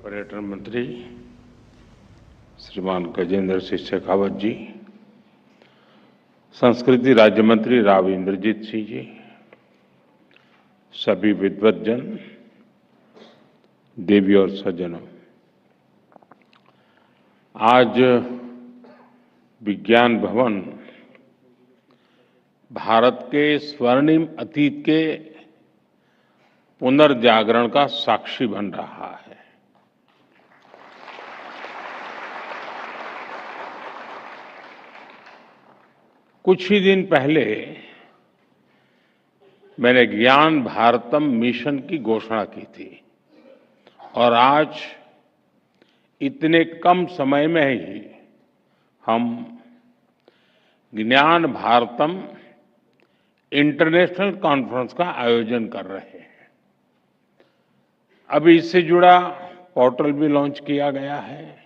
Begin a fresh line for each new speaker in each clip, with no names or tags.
पर्यटन मंत्री श्रीमान गजेंद्र सिंह शेखावत जी, संस्कृति राज्य मंत्री राव इंद्रजीत सिंह जी, सभी विद्वतजन, देवी और सज्जनों, आज विज्ञान भवन भारत के स्वर्णिम अतीत के पुनर्जागरण का साक्षी बन रहा है। कुछ ही दिन पहले मैंने ज्ञान भारतम मिशन की घोषणा की थी और आज इतने कम समय में ही हम ज्ञान भारतम इंटरनेशनल कॉन्फ्रेंस का आयोजन कर रहे हैं। अभी इससे जुड़ा पोर्टल भी लॉन्च किया गया है।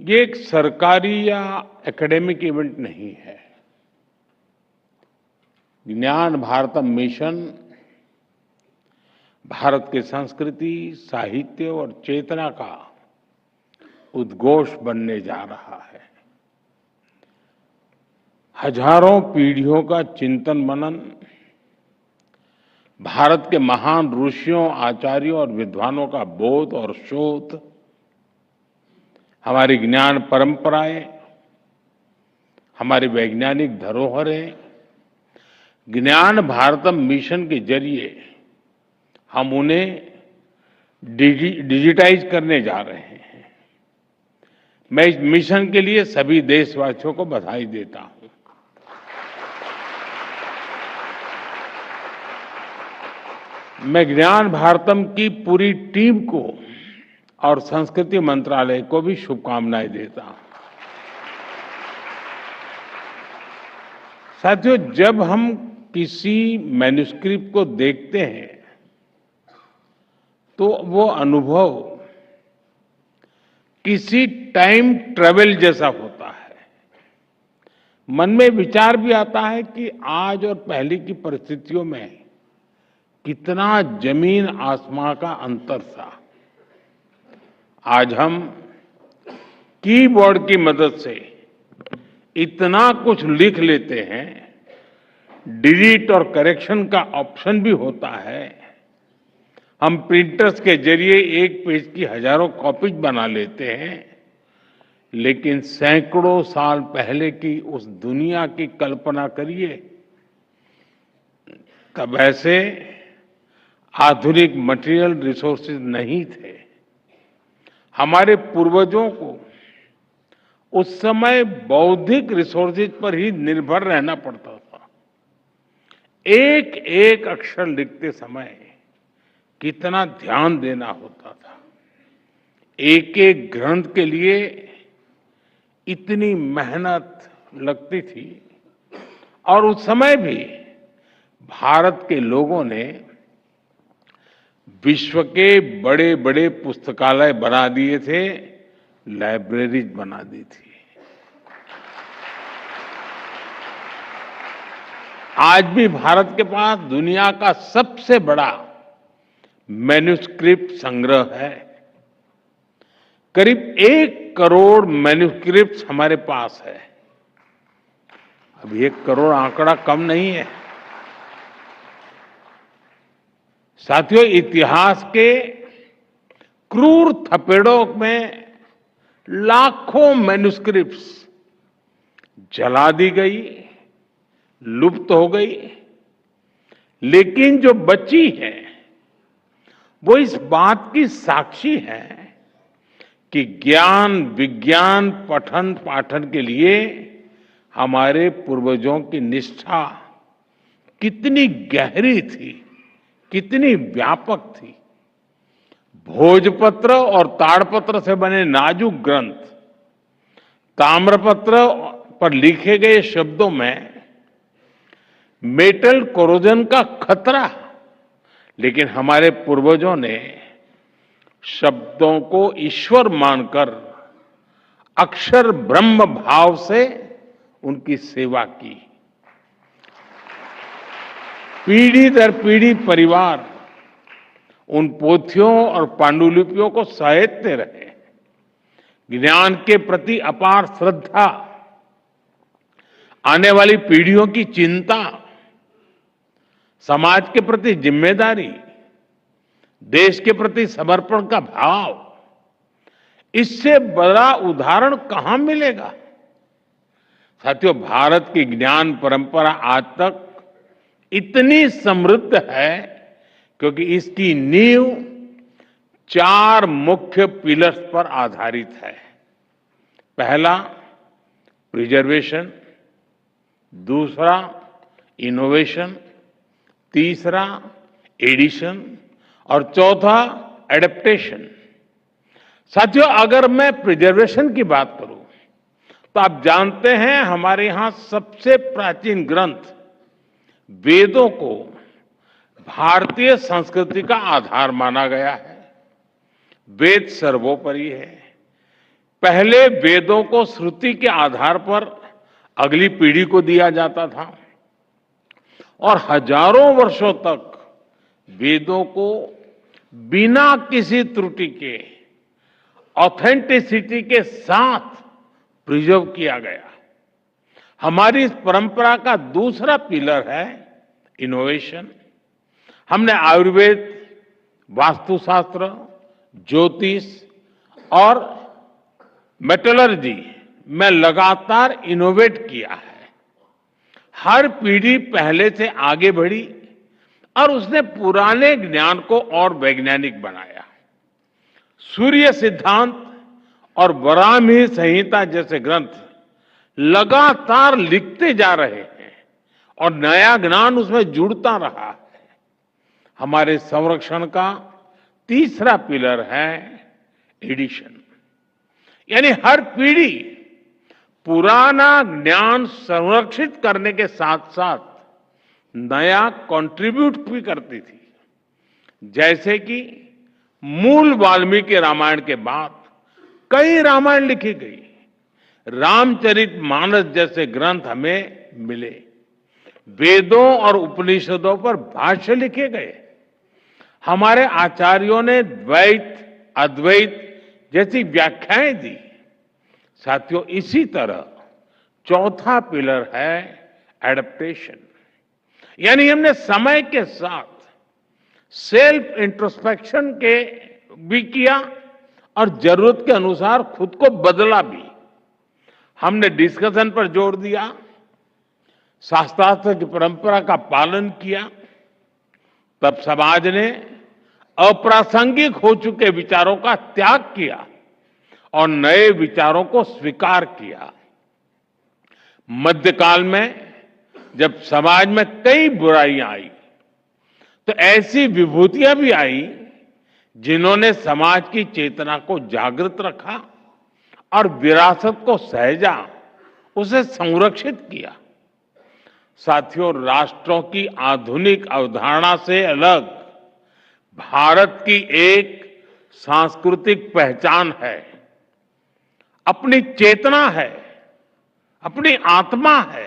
ये एक सरकारी या एकेडमिक इवेंट नहीं है। ज्ञान भारतम मिशन भारत के संस्कृति, साहित्य और चेतना का उद्घोष बनने जा रहा है। हजारों पीढ़ियों का चिंतन मनन, भारत के महान ऋषियों, आचार्यों और विद्वानों का बोध और शोध, हमारी ज्ञान परंपराएं, हमारी वैज्ञानिक धरोहरें, ज्ञान भारतम मिशन के जरिए हम उन्हें डिजिटाइज करने जा रहे हैं। मैं इस मिशन के लिए सभी देशवासियों को बधाई देता हूं। मैं ज्ञान भारतम की पूरी टीम को और संस्कृति मंत्रालय को भी शुभकामनाएं देता हूं। साथियों, जब हम किसी मैन्युस्क्रिप्ट को देखते हैं तो वो अनुभव किसी टाइम ट्रेवल जैसा होता है। मन में विचार भी आता है कि आज और पहले की परिस्थितियों में कितना जमीन आसमां का अंतर था। आज हम कीबोर्ड की मदद से इतना कुछ लिख लेते हैं, डिलीट और करेक्शन का ऑप्शन भी होता है। हम प्रिंटर्स के जरिए एक पेज की हजारों कॉपीज बना लेते हैं, लेकिन सैकड़ों साल पहले की उस दुनिया की कल्पना करिए। तब ऐसे आधुनिक मटेरियल रिसोर्सेज नहीं थे। हमारे पूर्वजों को उस समय बौद्धिक रिसोर्सेज पर ही निर्भर रहना पड़ता था। एक एक अक्षर लिखते समय कितना ध्यान देना होता था। एक एक ग्रंथ के लिए इतनी मेहनत लगती थी और उस समय भी भारत के लोगों ने विश्व के बड़े बड़े पुस्तकालय बना दिए थे, लाइब्रेरीज बना दी थी। आज भी भारत के पास दुनिया का सबसे बड़ा मैन्युस्क्रिप्ट संग्रह है। करीब 1 करोड़ मैन्युस्क्रिप्ट हमारे पास है। अब 1 करोड़ आंकड़ा कम नहीं है। साथियों, इतिहास के क्रूर थपेड़ों में लाखों मैन्युस्क्रिप्ट्स जला दी गई, लुप्त हो गई, लेकिन जो बची है वो इस बात की साक्षी है कि ज्ञान विज्ञान पठन पाठन के लिए हमारे पूर्वजों की निष्ठा कितनी गहरी थी, कितनी व्यापक थी। भोजपत्र और ताड़पत्र से बने नाजुक ग्रंथ, ताम्रपत्र पर लिखे गए शब्दों में मेटल कोरोजन का खतरा, लेकिन हमारे पूर्वजों ने शब्दों को ईश्वर मानकर अक्षर ब्रह्म भाव से उनकी सेवा की। पीढ़ी दर पीढ़ी परिवार उन पोथियों और पांडुलिपियों को सहेजते रहे। ज्ञान के प्रति अपार श्रद्धा, आने वाली पीढ़ियों की चिंता, समाज के प्रति जिम्मेदारी, देश के प्रति समर्पण का भाव, इससे बड़ा उदाहरण कहां मिलेगा। साथियों, भारत की ज्ञान परंपरा आज तक इतनी समृद्ध है क्योंकि इसकी नींव 4 मुख्य पिलर्स पर आधारित है। पहला, प्रिजर्वेशन, दूसरा, इनोवेशन, तीसरा, एडिशन और चौथा, एडेप्टेशन। साथियों, अगर मैं प्रिजर्वेशन की बात करूं तो आप जानते हैं हमारे यहां सबसे प्राचीन ग्रंथ वेदों को भारतीय संस्कृति का आधार माना गया है। वेद सर्वोपरि है। पहले वेदों को श्रुति के आधार पर अगली पीढ़ी को दिया जाता था और हजारों वर्षों तक वेदों को बिना किसी त्रुटि के, ऑथेंटिसिटी के साथ प्रिजर्व किया गया। हमारी इस परंपरा का दूसरा पिलर है इनोवेशन। हमने आयुर्वेद, वास्तुशास्त्र, ज्योतिष और मेटलर्जी में लगातार इनोवेट किया है। हर पीढ़ी पहले से आगे बढ़ी और उसने पुराने ज्ञान को और वैज्ञानिक बनाया। सूर्य सिद्धांत और वराहमिहिर संहिता जैसे ग्रंथ लगातार लिखते जा रहे हैं और नया ज्ञान उसमें जुड़ता रहा है। हमारे संरक्षण का तीसरा पिलर है एडिशन, यानी हर पीढ़ी पुराना ज्ञान संरक्षित करने के साथ साथ नया कंट्रीब्यूट भी करती थी। जैसे कि मूल वाल्मीकि रामायण के बाद कई रामायण लिखी गई, रामचरितमानस जैसे ग्रंथ हमें मिले, वेदों और उपनिषदों पर भाष्य लिखे गए। हमारे आचार्यों ने द्वैत, अद्वैत जैसी व्याख्याएं दी। साथियों, इसी तरह चौथा पिलर है एडेप्टेशन, यानी हमने समय के साथ सेल्फ इंट्रोस्पेक्शन के भी किया और जरूरत के अनुसार खुद को बदला भी। हमने डिस्कशन पर जोर दिया, शास्त्रार्थ की परंपरा का पालन किया, तब समाज ने अप्रासंगिक हो चुके विचारों का त्याग किया और नए विचारों को स्वीकार किया। मध्यकाल में जब समाज में कई बुराइयां आई तो ऐसी विभूतियां भी आई जिन्होंने समाज की चेतना को जागृत रखा और विरासत को सहेजा, उसे संरक्षित किया। साथियों, राष्ट्रों की आधुनिक अवधारणा से अलग भारत की एक सांस्कृतिक पहचान है, अपनी चेतना है, अपनी आत्मा है।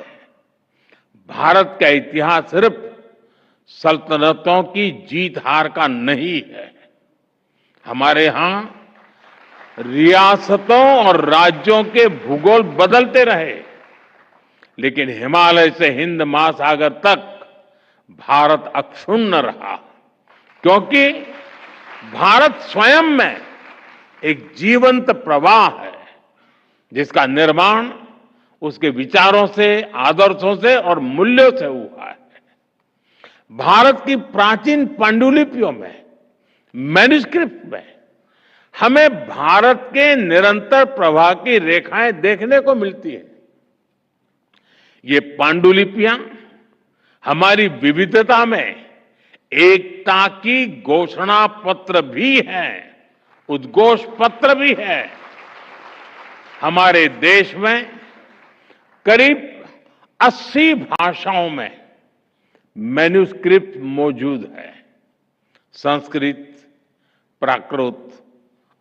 भारत का इतिहास सिर्फ सल्तनतों की जीत हार का नहीं है। हमारे यहां रियासतों और राज्यों के भूगोल बदलते रहे, लेकिन हिमालय से हिंद महासागर तक भारत अक्षुण्ण रहा, क्योंकि भारत स्वयं में एक जीवंत प्रवाह है जिसका निर्माण उसके विचारों से, आदर्शों से और मूल्यों से हुआ है। भारत की प्राचीन पांडुलिपियों में, मैन्युस्क्रिप्ट में हमें भारत के निरंतर प्रवाह की रेखाएं देखने को मिलती है। ये पांडुलिपियां हमारी विविधता में एकता की घोषणा पत्र भी है, उद्घोष पत्र भी है। हमारे देश में करीब 80 भाषाओं में मैन्युस्क्रिप्ट मौजूद है। संस्कृत, प्राकृत,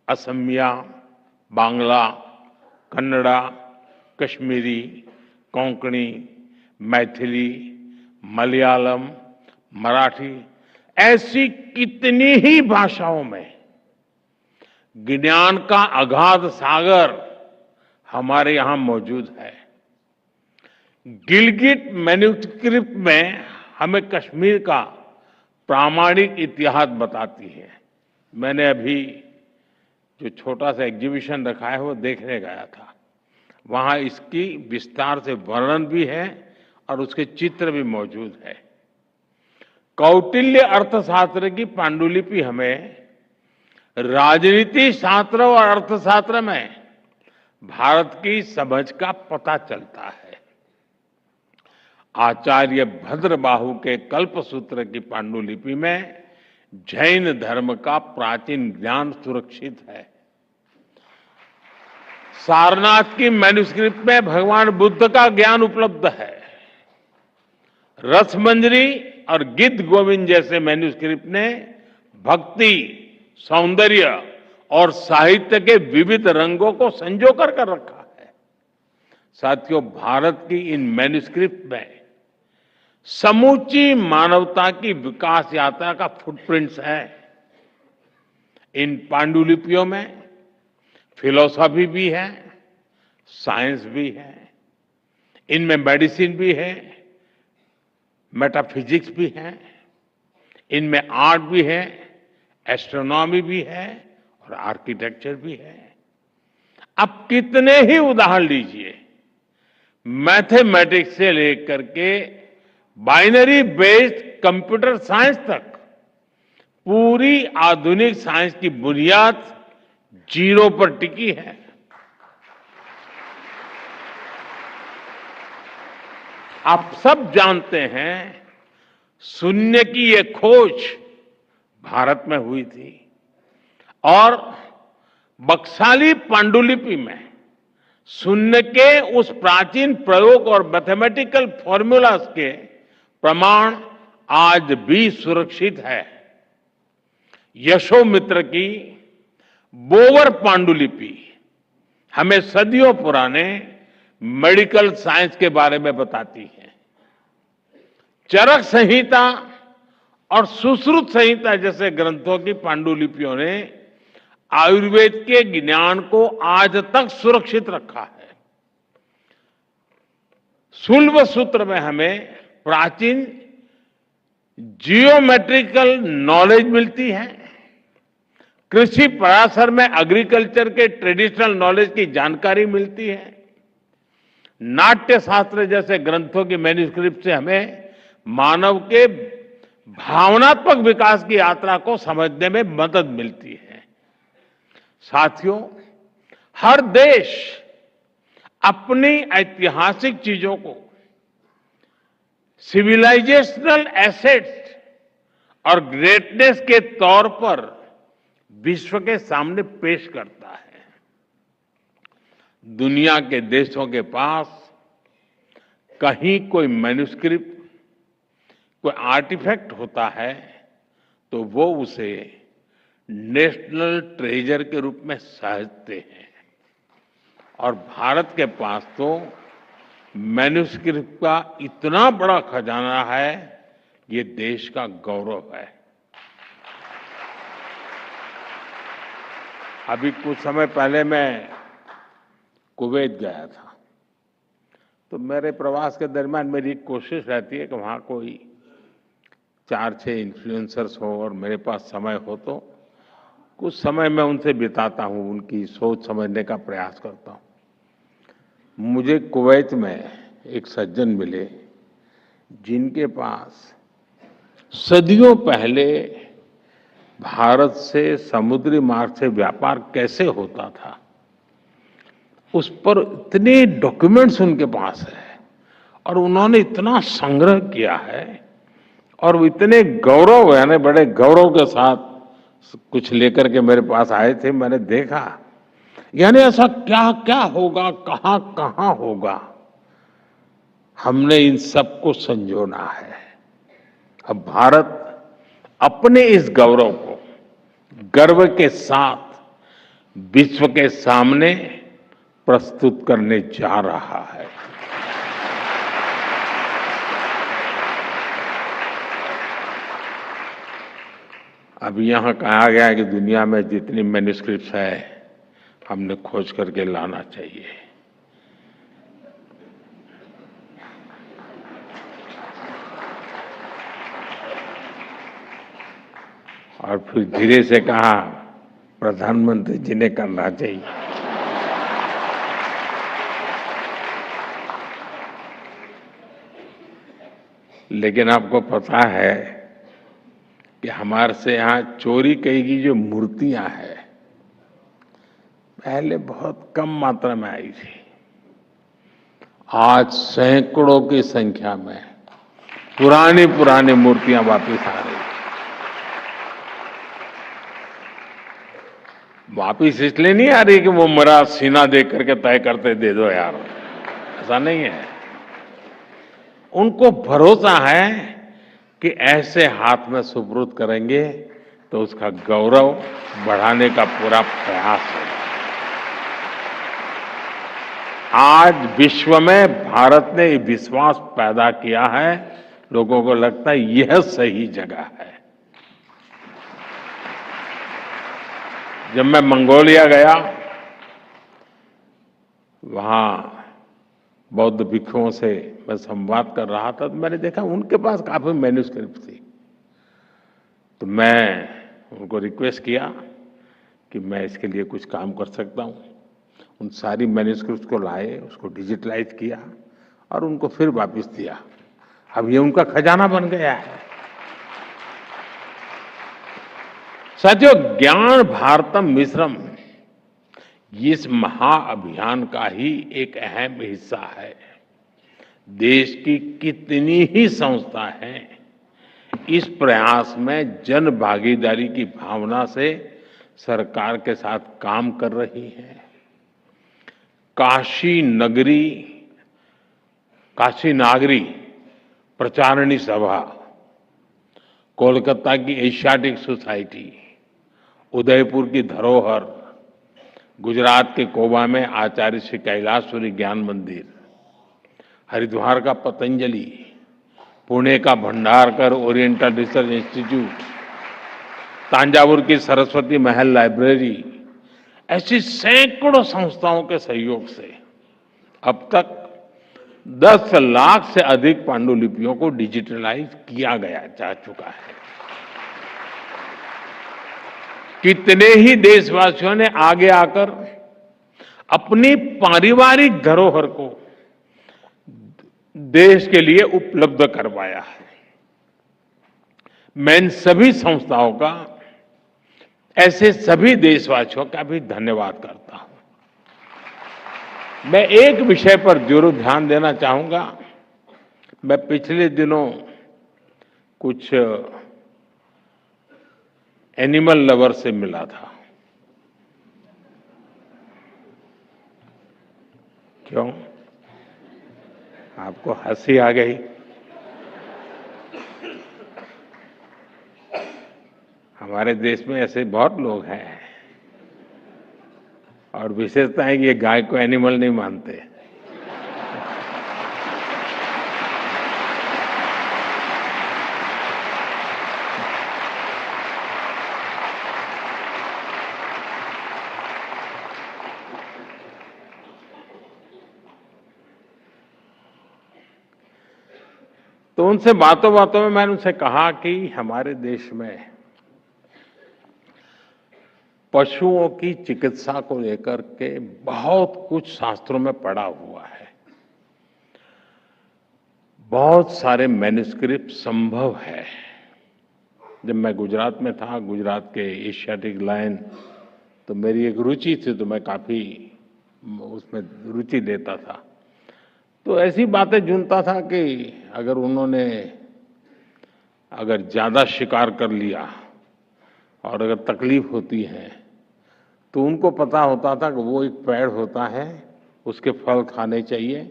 असमिया, बांग्ला, कन्नड़ा, कश्मीरी, कोंकणी, मैथिली, मलयालम, मराठी ऐसी कितनी ही भाषाओं में ज्ञान का अगाध सागर हमारे यहां मौजूद है। गिलगिट मैन्युस्क्रिप्ट में हमें कश्मीर का प्रामाणिक इतिहास बताती है। मैंने अभी जो छोटा सा एग्जीबिशन रखा है वो देखने गया था। वहां इसकी विस्तार से वर्णन भी है और उसके चित्र भी मौजूद है। कौटिल्य अर्थशास्त्र की पांडुलिपि हमें राजनीति शास्त्र और अर्थशास्त्र में भारत की समझ का पता चलता है। आचार्य भद्रबाहु के कल्पसूत्र की पांडुलिपि में जैन धर्म का प्राचीन ज्ञान सुरक्षित है। सारनाथ की मैन्युस्क्रिप्ट में भगवान बुद्ध का ज्ञान उपलब्ध है। रसमंजरी और गीत गोविंद जैसे मैन्युस्क्रिप्ट ने भक्ति, सौंदर्य और साहित्य के विविध रंगों को संजो कर रखा है। साथियों, भारत की इन मैन्युस्क्रिप्ट में समूची मानवता की विकास यात्रा का फुटप्रिंट्स है। इन पांडुलिपियों में फिलॉसफी भी है, साइंस भी है, इनमें मेडिसिन भी है, मेटाफिजिक्स भी है, इनमें आर्ट भी है, एस्ट्रोनॉमी भी है और आर्किटेक्चर भी है। अब कितने ही उदाहरण लीजिए, मैथमेटिक्स से लेकर के बाइनरी बेस्ड कंप्यूटर साइंस तक पूरी आधुनिक साइंस की बुनियाद जीरो पर टिकी है। आप सब जानते हैं, शून्य की ये खोज भारत में हुई थी और बक्साली पांडुलिपि में शून्य के उस प्राचीन प्रयोग और मैथमेटिकल फॉर्मूलाज के प्रमाण आज भी सुरक्षित है। यशोमित्र की बोवर पांडुलिपि हमें सदियों पुराने मेडिकल साइंस के बारे में बताती है। चरक संहिता और सुश्रुत संहिता जैसे ग्रंथों की पांडुलिपियों ने आयुर्वेद के ज्ञान को आज तक सुरक्षित रखा है। सुल्भ सूत्र में हमें प्राचीन जियोमेट्रिकल नॉलेज मिलती है। कृषि पराशर में एग्रीकल्चर के ट्रेडिशनल नॉलेज की जानकारी मिलती है। नाट्य शास्त्र जैसे ग्रंथों की मैन्युस्क्रिप्ट से हमें मानव के भावनात्मक विकास की यात्रा को समझने में मदद मिलती है। साथियों, हर देश अपनी ऐतिहासिक चीजों को सिविलाइजेशनल एसेट्स और ग्रेटनेस के तौर पर विश्व के सामने पेश करता है। दुनिया के देशों के पास कहीं कोई मैन्युस्क्रिप्ट, कोई आर्टिफैक्ट होता है तो वो उसे नेशनल ट्रेजर के रूप में सहेजते हैं। और भारत के पास तो मैन्युस्क्रिप्ट का इतना बड़ा खजाना है, ये देश का गौरव है। अभी कुछ समय पहले मैं कुवैत गया था, तो मेरे प्रवास के दरमियान मेरी कोशिश रहती है कि वहाँ कोई 4-6 इन्फ्लुएंसर्स हो और मेरे पास समय हो तो कुछ समय मैं उनसे बिताता हूँ, उनकी सोच समझने का प्रयास करता हूँ। मुझे कुवैत में एक सज्जन मिले जिनके पास सदियों पहले भारत से समुद्री मार्ग से व्यापार कैसे होता था, उस पर इतने डॉक्यूमेंट्स उनके पास है और उन्होंने इतना संग्रह किया है और वो इतने गौरव, यानी बड़े गौरव के साथ कुछ लेकर के मेरे पास आए थे। मैंने देखा, यानी ऐसा क्या क्या होगा, कहां कहां होगा, हमने इन सबको संजोना है। अब भारत अपने इस गौरव को गर्व के साथ विश्व के सामने प्रस्तुत करने जा रहा है। अब यहाँ कहा गया है कि दुनिया में जितनी मैन्युस्क्रिप्ट्स है हमने खोज करके लाना चाहिए। और फिर धीरे से कहा प्रधानमंत्री जी ने करना चाहिए। लेकिन आपको पता है कि हमारे से यहाँ चोरी की गई जो मूर्तियां हैं पहले बहुत कम मात्रा में आई थी, आज सैकड़ों की संख्या में पुरानी पुरानी मूर्तियां वापस आ रही। वापिस इसलिए नहीं आ रही कि वो मेरा सीना देख करके तय करते दे दो यार, ऐसा नहीं है। उनको भरोसा है कि ऐसे हाथ में सुपुर्द करेंगे तो उसका गौरव बढ़ाने का पूरा प्रयास है। आज विश्व में भारत ने ये विश्वास पैदा किया है, लोगों को लगता है यह सही जगह है। जब मैं मंगोलिया गया, वहां बौद्ध भिक्षुओं से मैं संवाद कर रहा था, तो मैंने देखा उनके पास काफी मैन्युस्क्रिप्ट थी। तो मैं उनको रिक्वेस्ट किया कि मैं इसके लिए कुछ काम कर सकता हूं। उन सारी मैन्युस्क्रिप्ट को लाए, उसको डिजिटलाइज किया और उनको फिर वापस दिया। अब ये उनका खजाना बन गया है। साथियों, ज्ञान भारतम मिश्रम इस महाअभियान का ही एक अहम हिस्सा है। देश की कितनी ही संस्था हैं इस प्रयास में जन भागीदारी की भावना से सरकार के साथ काम कर रही हैं। काशी नागरी प्रचारणी सभा, कोलकाता की एशियाटिक सोसाइटी, उदयपुर की धरोहर, गुजरात के कोबा में आचार्य श्री कैलाशपुरी ज्ञान मंदिर, हरिद्वार का पतंजलि, पुणे का Bhandarkar oriental research institute, Thanjavur की सरस्वती महल लाइब्रेरी, ऐसी सैकड़ों संस्थाओं के सहयोग से अब तक 10 लाख से अधिक पांडुलिपियों को डिजिटलाइज किया जा चुका है। कितने ही देशवासियों ने आगे आकर अपनी पारिवारिक धरोहर को देश के लिए उपलब्ध करवाया है। मैं इन सभी संस्थाओं का, ऐसे सभी देशवासियों का भी धन्यवाद करता हूं। मैं एक विषय पर जरूर ध्यान देना चाहूंगा। मैं पिछले दिनों कुछ एनिमल लवर से मिला था। क्यों? आपको हंसी आ गई? हमारे देश में ऐसे बहुत लोग हैं और विशेषता है कि ये गाय को एनिमल नहीं मानते। तो उनसे बातों बातों में मैंने उनसे कहा कि हमारे देश में पशुओं की चिकित्सा को लेकर के बहुत कुछ शास्त्रों में पढ़ा हुआ है। बहुत सारे मैन्युस्क्रिप्ट संभव है। जब मैं गुजरात में था, गुजरात के एशियाटिक लायन, तो मेरी एक रुचि थी, तो मैं काफी उसमें रुचि लेता था। तो ऐसी बातें ढूंढता था कि अगर ज्यादा शिकार कर लिया और अगर तकलीफ होती है तो उनको पता होता था कि वो एक पेड़ होता है, उसके फल खाने चाहिए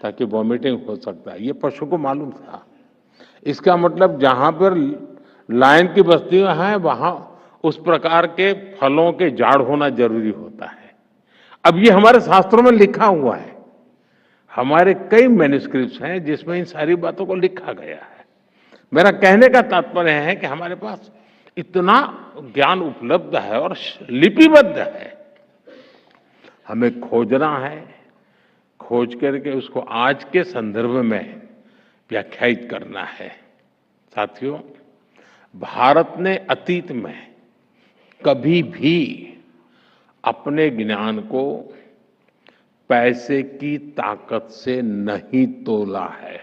ताकि वॉमिटिंग हो सकता है। ये पशु को मालूम था। इसका मतलब जहां पर लायन की बस्तियां हैं वहां उस प्रकार के फलों के झाड़ होना जरूरी होता है। अब ये हमारे शास्त्रों में लिखा हुआ है। हमारे कई मैन्युस्क्रिप्ट्स हैं जिसमें इन सारी बातों को लिखा गया है। मेरा कहने का तात्पर्य है कि हमारे पास इतना ज्ञान उपलब्ध है और लिपिबद्ध है। हमें खोजना है, खोज करके उसको आज के संदर्भ में व्याख्यायित करना है। साथियों, भारत ने अतीत में कभी भी अपने ज्ञान को पैसे की ताकत से नहीं तोला है।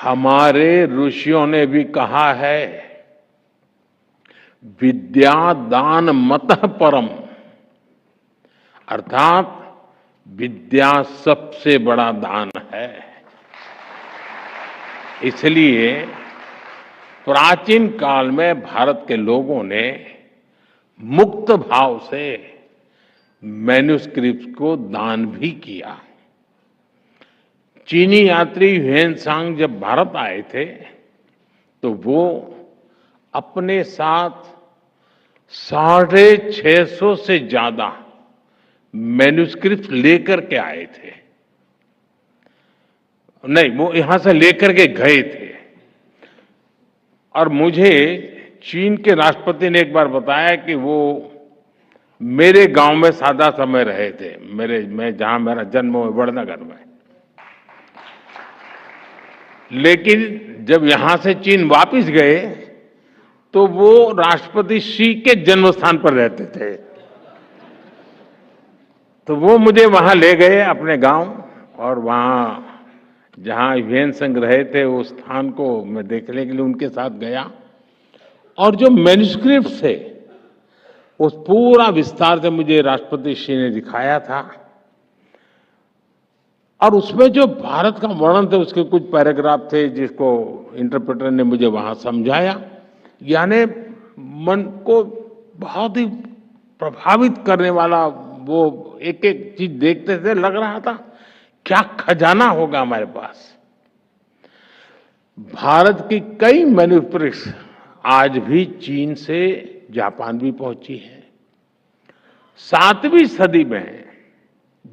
हमारे ऋषियों ने भी कहा है, विद्या दान मतः परम, अर्थात विद्या सबसे बड़ा दान है। इसलिए प्राचीन काल में भारत के लोगों ने मुक्त भाव से मैन्युस्क्रिप्ट को दान भी किया। चीनी यात्री ह्वेनसांग जब भारत आए थे तो वो अपने साथ 650 से ज्यादा मैन्युस्क्रिप्ट लेकर के आए थे। नहीं, वो यहां से लेकर के गए थे। और मुझे चीन के राष्ट्रपति ने एक बार बताया कि वो मेरे गांव में सादा समय रहे थे, मैं जहां मेरा जन्म हुआ वड़नगर में। लेकिन जब यहां से चीन वापस गए तो वो राष्ट्रपति शी के जन्म स्थान पर रहते थे। तो वो मुझे वहां ले गए अपने गांव, और वहां जहां ह्वेनसांग रहे थे उस स्थान को मैं देखने के लिए उनके साथ गया। और जो मैन्युस्क्रिप्ट थे उस पूरा विस्तार से मुझे राष्ट्रपति शी ने दिखाया था। और उसमें जो भारत का वर्णन थे उसके कुछ पैराग्राफ थे जिसको इंटरप्रेटर ने मुझे वहां समझाया। यानी मन को बहुत ही प्रभावित करने वाला, वो एक एक चीज देखते थे लग रहा था क्या खजाना होगा हमारे पास। भारत की कई मैन्युस्क्रिप्ट्स आज भी चीन से जापान भी पहुंची है। 7वीं सदी में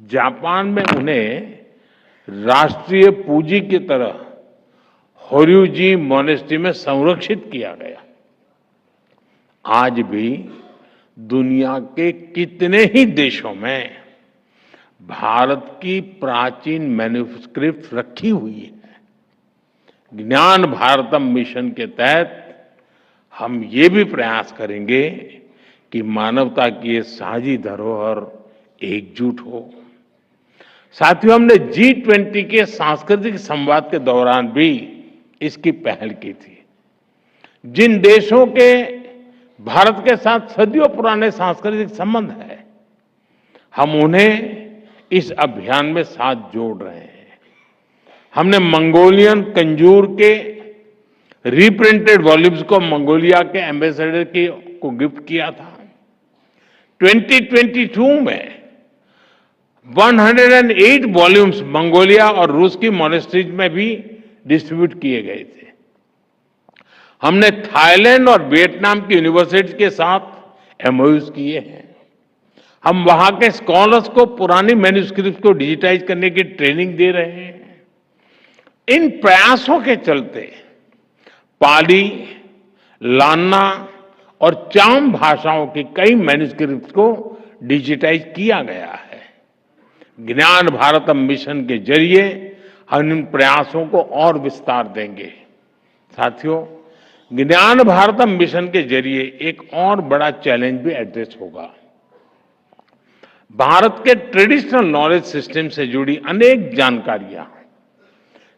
जापान में उन्हें राष्ट्रीय पूंजी की तरह होर्युजी मोनेस्ट्री में संरक्षित किया गया। आज भी दुनिया के कितने ही देशों में भारत की प्राचीन मैन्युस्क्रिप्ट रखी हुई है। ज्ञान भारतम मिशन के तहत हम ये भी प्रयास करेंगे कि मानवता की ये साझी धरोहर एकजुट हो। साथियों, हमने G20 के सांस्कृतिक संवाद के दौरान भी इसकी पहल की थी। जिन देशों के भारत के साथ सदियों पुराने सांस्कृतिक संबंध है, हम उन्हें इस अभियान में साथ जोड़ रहे हैं। हमने मंगोलियन कंजूर के रीप्रिंटेड वॉल्यूम्स को मंगोलिया के एम्बेसडर को गिफ्ट किया था। 2022 में 108 वॉल्यूम्स मंगोलिया और रूस की मॉनेस्ट्रीज में भी डिस्ट्रीब्यूट किए गए थे। हमने थाईलैंड और वियतनाम की यूनिवर्सिटी के साथ एमओयूज किए हैं। हम वहां के स्कॉलर्स को पुरानी मैन्युस्क्रिप्ट को डिजिटाइज करने की ट्रेनिंग दे रहे हैं। इन प्रयासों के चलते पाली, लान्ना और चाम भाषाओं की कई मैन्युस्क्रिप्ट को डिजिटाइज किया गया है। ज्ञान भारतम मिशन के जरिए हम इन प्रयासों को और विस्तार देंगे। साथियों, ज्ञान भारतम मिशन के जरिए एक और बड़ा चैलेंज भी एड्रेस होगा। भारत के ट्रेडिशनल नॉलेज सिस्टम से जुड़ी अनेक जानकारियां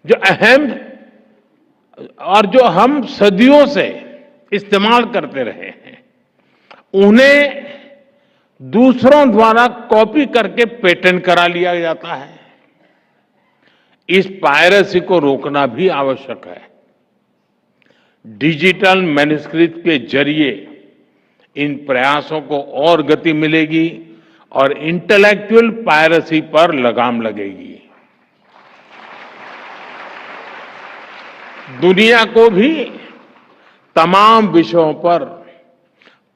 जो अहम और जो हम सदियों से इस्तेमाल करते रहे हैं, उन्हें दूसरों द्वारा कॉपी करके पेटेंट करा लिया जाता है। इस पायरेसी को रोकना भी आवश्यक है। डिजिटल मैन्युस्क्रिप्ट के जरिए इन प्रयासों को और गति मिलेगी और इंटेलेक्चुअल पायरेसी पर लगाम लगेगी। दुनिया को भी तमाम विषयों पर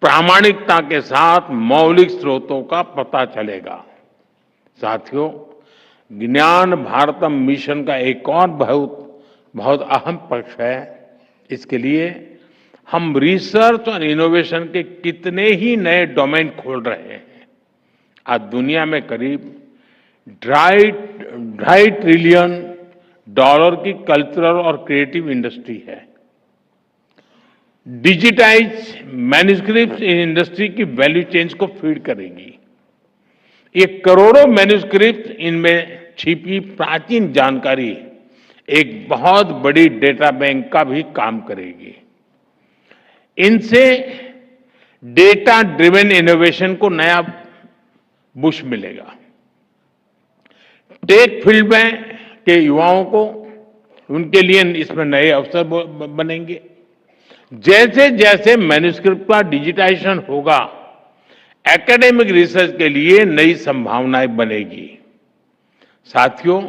प्रामाणिकता के साथ मौलिक स्रोतों का पता चलेगा। साथियों, ज्ञान भारतम मिशन का एक और बहुत बहुत अहम पक्ष है। इसके लिए हम रिसर्च और इनोवेशन के कितने ही नए डोमेन खोल रहे हैं। आज दुनिया में करीब ढाई ढाई ट्रिलियन डॉलर की कल्चरल और क्रिएटिव इंडस्ट्री है। डिजिटाइज मैन्युस्क्रिप्ट इन इंडस्ट्री की वैल्यू चेन्स को फीड करेगी। ये करोड़ों मैन्युस्क्रिप्ट इनमें छिपी प्राचीन जानकारी एक बहुत बड़ी डेटा बैंक का भी काम करेगी। इनसे डेटा ड्रिवन इनोवेशन को नया बुश मिलेगा। टेक फील्ड में के युवाओं को उनके लिए इसमें नए अवसर बनेंगे। जैसे जैसे मैन्युस्क्रिप्ट का डिजिटाइजेशन होगा, एकेडमिक रिसर्च के लिए नई संभावनाएं बनेगी। साथियों,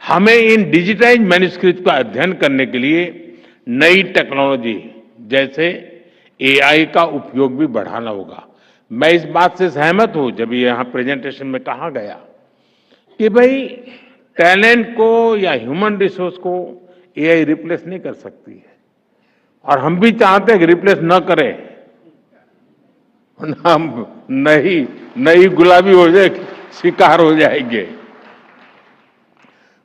हमें इन डिजिटाइज मैन्युस्क्रिप्ट का अध्ययन करने के लिए नई टेक्नोलॉजी जैसे एआई का उपयोग भी बढ़ाना होगा। मैं इस बात से सहमत हूं जब यहां प्रेजेंटेशन में कहा गया कि भाई टैलेंट को या ह्यूमन रिसोर्स को एआई रिप्लेस नहीं कर सकती है, और हम भी चाहते हैं कि रिप्लेस न करे। हम नई गुलाबी हो जाए, शिकार हो जाएंगे।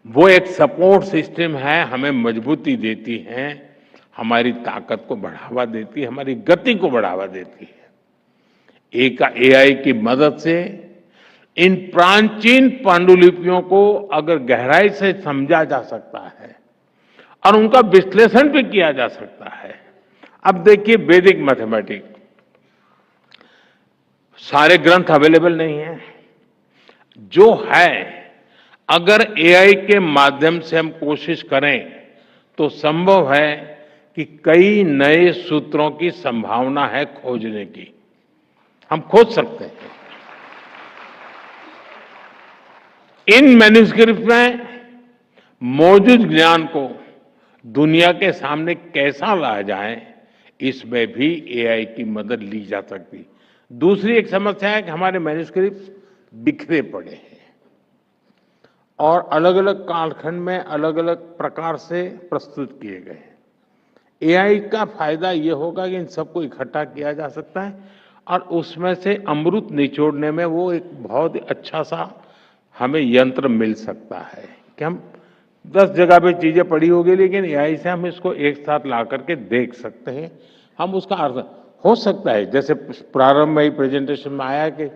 वो एक सपोर्ट सिस्टम है, हमें मजबूती देती है, हमारी ताकत को बढ़ावा देती है, हमारी गति को बढ़ावा देती है। एक एआई की मदद से इन प्राचीन पांडुलिपियों को अगर गहराई से समझा जा सकता है और उनका विश्लेषण भी किया जा सकता है। अब देखिए, वैदिक मैथमेटिक्स सारे ग्रंथ अवेलेबल नहीं है। जो है, अगर एआई के माध्यम से हम कोशिश करें तो संभव है कि कई नए सूत्रों की संभावना है खोजने की। हम खोज सकते हैं। इन मैन्युस्क्रिप्ट में मौजूद ज्ञान को दुनिया के सामने कैसा लाया जाए, इसमें भी एआई की मदद ली जा सकती। दूसरी एक समस्या है कि हमारे मैन्युस्क्रिप्ट बिखरे पड़े हैं और अलग अलग कालखंड में अलग अलग प्रकार से प्रस्तुत किए गए हैं। एआई का फायदा ये होगा कि इन सबको इकट्ठा किया जा सकता है और उसमें से अमृत निचोड़ने में वो एक बहुत अच्छा सा हमें यंत्र मिल सकता है कि हम 10 जगह पे चीजें पड़ी होगी, लेकिन एआई से हम इसको एक साथ ला करके देख सकते हैं। हम उसका अर्थ हो सकता है, जैसे प्रारंभ में ही प्रेजेंटेशन में आया कि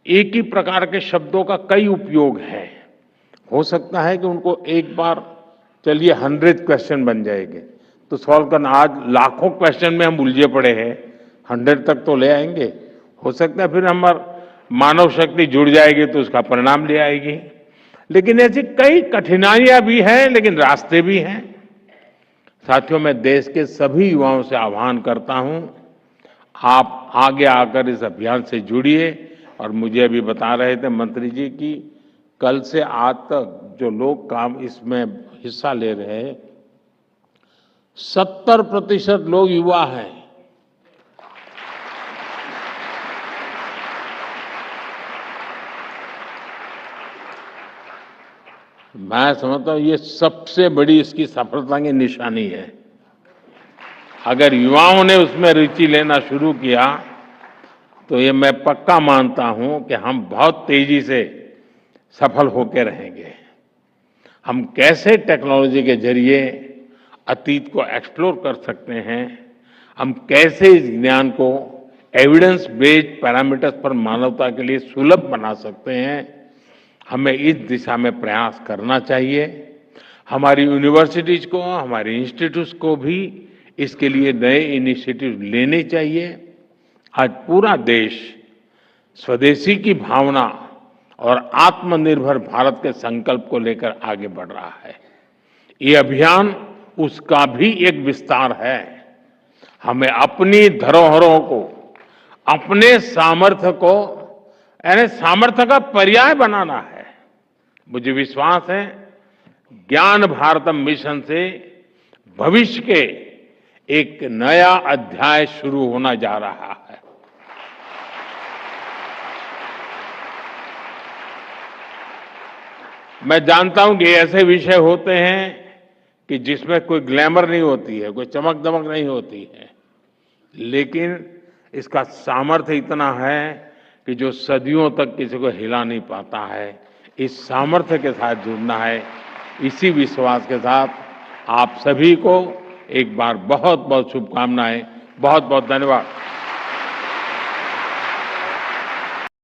एक ही प्रकार के शब्दों का कई उपयोग है। हो सकता है कि उनको एक बार चलिए 100 क्वेश्चन बन जाएंगे तो सॉल्व करना। आज लाखों क्वेश्चन में हम उलझे पड़े हैं, 100 तक तो ले आएंगे। हो सकता है फिर हमारा मानव शक्ति जुड़ जाएगी तो उसका परिणाम ले आएगी। लेकिन ऐसी कई कठिनाइयां भी हैं, लेकिन रास्ते भी हैं। साथियों, मैं देश के सभी युवाओं से आह्वान करता हूं, आप आगे आकर इस अभियान से जुड़िए। और मुझे अभी बता रहे थे मंत्री जी की कल से आज तक जो लोग काम इसमें हिस्सा ले रहे हैं, 70% लोग युवा हैं। मैं समझता हूं ये सबसे बड़ी इसकी सफलता की निशानी है। अगर युवाओं ने उसमें रुचि लेना शुरू किया तो ये मैं पक्का मानता हूं कि हम बहुत तेजी से सफल होकर रहेंगे। हम कैसे टेक्नोलॉजी के जरिए अतीत को एक्सप्लोर कर सकते हैं, हम कैसे इस ज्ञान को एविडेंस बेस्ड पैरामीटर्स पर मानवता के लिए सुलभ बना सकते हैं, हमें इस दिशा में प्रयास करना चाहिए। हमारी यूनिवर्सिटीज को, हमारे इंस्टीट्यूट्स को भी इसके लिए नए इनिशिएटिव लेने चाहिए। आज पूरा देश स्वदेशी की भावना और आत्मनिर्भर भारत के संकल्प को लेकर आगे बढ़ रहा है। ये अभियान उसका भी एक विस्तार है। हमें अपनी धरोहरों को, अपने सामर्थ्य को, यानी सामर्थ्य का पर्याय बनाना है। मुझे विश्वास है ज्ञान भारतम मिशन से भविष्य के एक नया अध्याय शुरू होना जा रहा है। मैं जानता हूं कि ऐसे विषय होते हैं कि जिसमें कोई ग्लैमर नहीं होती है, कोई चमक-दमक नहीं होती है। लेकिन इसका सामर्थ्य इतना है कि जो सदियों तक किसी को हिला नहीं पाता है। इस सामर्थ्य के साथ जुड़ना है। इसी विश्वास के साथ आप सभी को एक बार बहुत-बहुत शुभकामनाएं, बहुत-बहुत धन्यवाद।